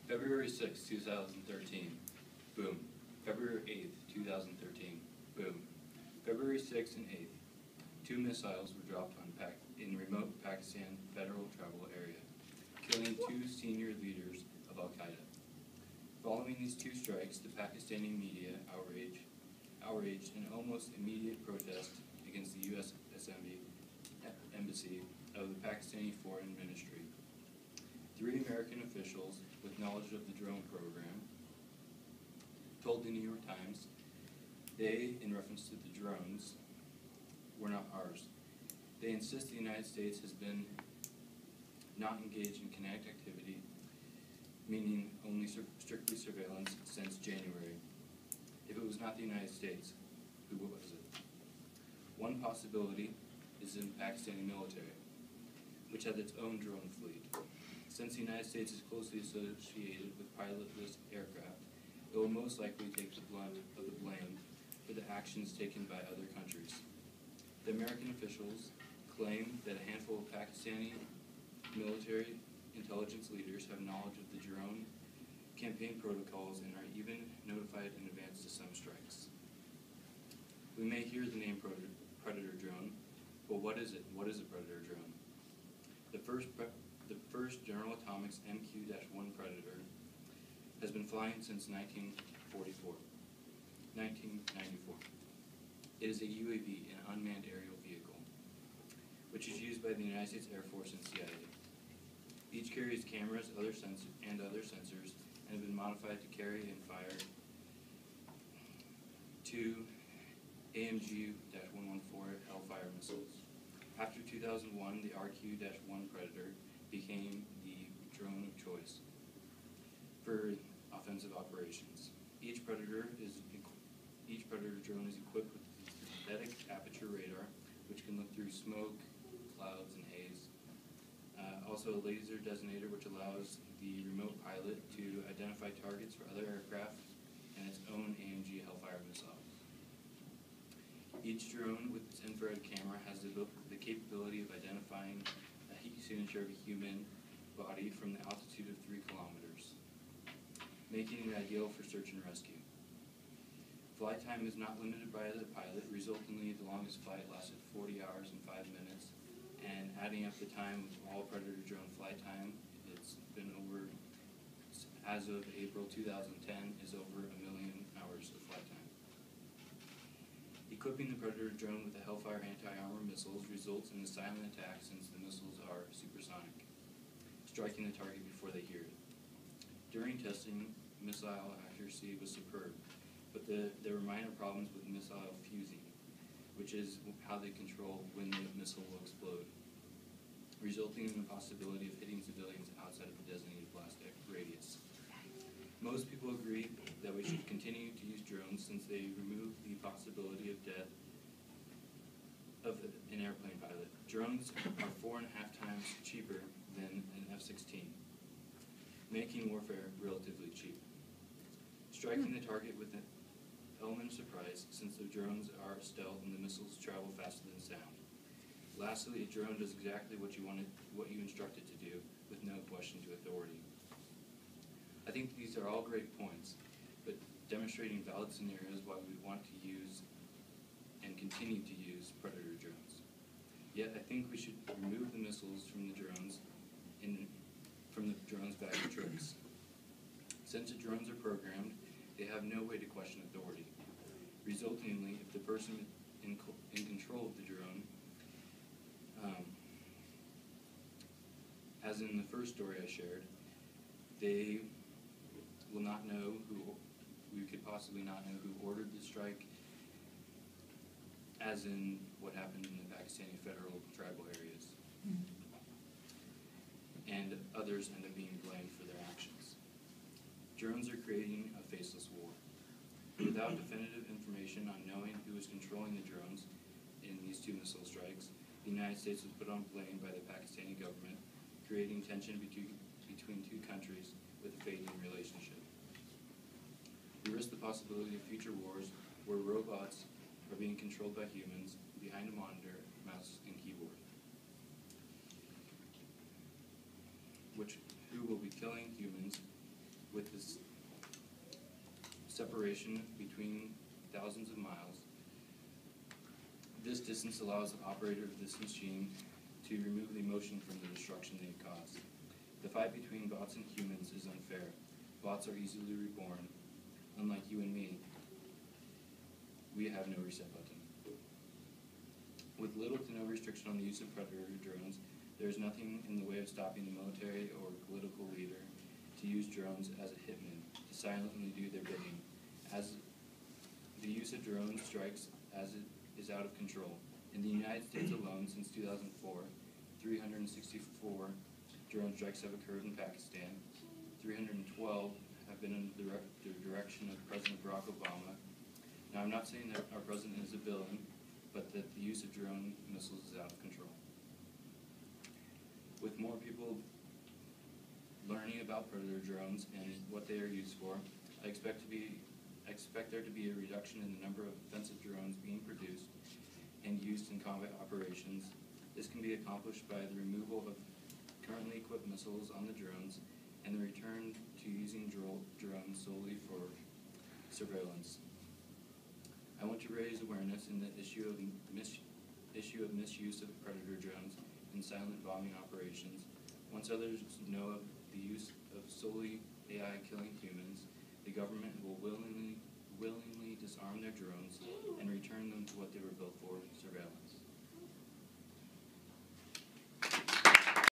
February 6, 2013, boom. February 8th, 2013, boom. February 6th and 8th, 2 missiles were dropped in remote Pakistan federal tribal area, killing 2 senior leaders of Al-Qaeda. Following these 2 strikes, the Pakistani media outraged an almost immediate protest against the U.S. Embassy of the Pakistani Foreign Ministry. 3 American officials with knowledge of the drone program told the New York Times they, in reference to the drones, were not ours. They insist the United States has been not engaged in kinetic activity, meaning only strictly surveillance, since January. If it was not the United States, who was it? One possibility is the Pakistani military, which has its own drone fleet. Since the United States is closely associated with pilotless aircraft, it will most likely take the brunt of the blame for the actions taken by other countries. The American officials claim that a handful of Pakistani military intelligence leaders have knowledge of the drone campaign protocols and are even notified in advance to some strikes. We may hear the name Predator drone, but what is it? What is a Predator drone? The first General Atomics MQ-1 Predator has been flying since 1994. It is a UAV, an unmanned aerial vehicle, which is used by the United States Air Force and CIA. Each carries cameras other sensors, and have been modified to carry and fire 2 AMG-114 Hellfire missiles. After 2001, the RQ-1 Predator became the drone of choice for offensive operations. Each Predator drone is equipped with a synthetic aperture radar, which can look through smoke, clouds, and haze. Also a laser designator, which allows the remote pilot to identify targets for other aircraft, and its own AMG Hellfire missile. Each drone with its infrared camera has the capability of identifying a heat signature of a human body from the altitude of 3 kilometers, making it ideal for search and rescue. Flight time is not limited by the pilot. Resultingly, the longest flight lasted 40 hours and 5 minutes, and adding up the time of all Predator drone flight time, it's been over, as of April 2010, is over 1 million hours of flight time. Equipping the Predator drone with the Hellfire anti-armor missiles results in a silent attack, since the missiles are supersonic, striking the target before they hear it. During testing, missile accuracy was superb, but there were minor problems with missile fusing, which is how they control when the missile will explode, resulting in the possibility of hitting civilians outside of the designated blast radius. Most people agree that we should continue to use drones, since they remove the possibility of death of an airplane pilot. Drones are 4.5 times cheaper than an F-16, making warfare relatively cheap. Striking the target with an element of surprise, since the drones are stealth and the missiles travel faster than sound. Lastly, a drone does exactly what you instruct it to do, with no question to authority. I think these are all great points, but demonstrating valid scenarios why we want to use and continue to use Predator drones. Yet I think we should remove the missiles from the drones bag of tricks. Since the drones are programmed, they have no way to question authority. Resultingly, if the person in control of the drone, as in the first story I shared, they will not know we could possibly not know who ordered the strike, as in what happened in the Pakistani federal tribal areas. And others end up being blamed for their actions. Drones are creating a faceless war. Without definitive information on knowing who is controlling the drones in these 2 missile strikes, the United States was put on blame by the Pakistani government, creating tension between 2 countries with a fading relationship. We risk the possibility of future wars where robots are being controlled by humans behind a monitor, mouse, and keyboard, who will be killing humans with this separation between thousands of miles. This distance allows the operator of this machine to remove the emotion from the destruction they cause. The fight between bots and humans is unfair. Bots are easily reborn. Unlike you and me, we have no reset button. With little to no restriction on the use of predator drones, there is nothing in the way of stopping the military or political leader to use drones as a hitman, to silently do their bidding. As the use of drone strikes as it is out of control. In the United States alone, since 2004, 364 drone strikes have occurred in Pakistan. 312 have been under the direction of President Barack Obama. Now, I'm not saying that our president is a villain, but that the use of drone missiles is out of control. With more people learning about predator drones and what they are used for, I expect there to be a reduction in the number of offensive drones being produced and used in combat operations. This can be accomplished by the removal of currently equipped missiles on the drones and the return to using drones solely for surveillance. I want to raise awareness in the issue of misuse of predator drones in silent bombing operations. Once others know of the use of solely AI killing humans, the government will willingly disarm their drones and return them to what they were built for, surveillance.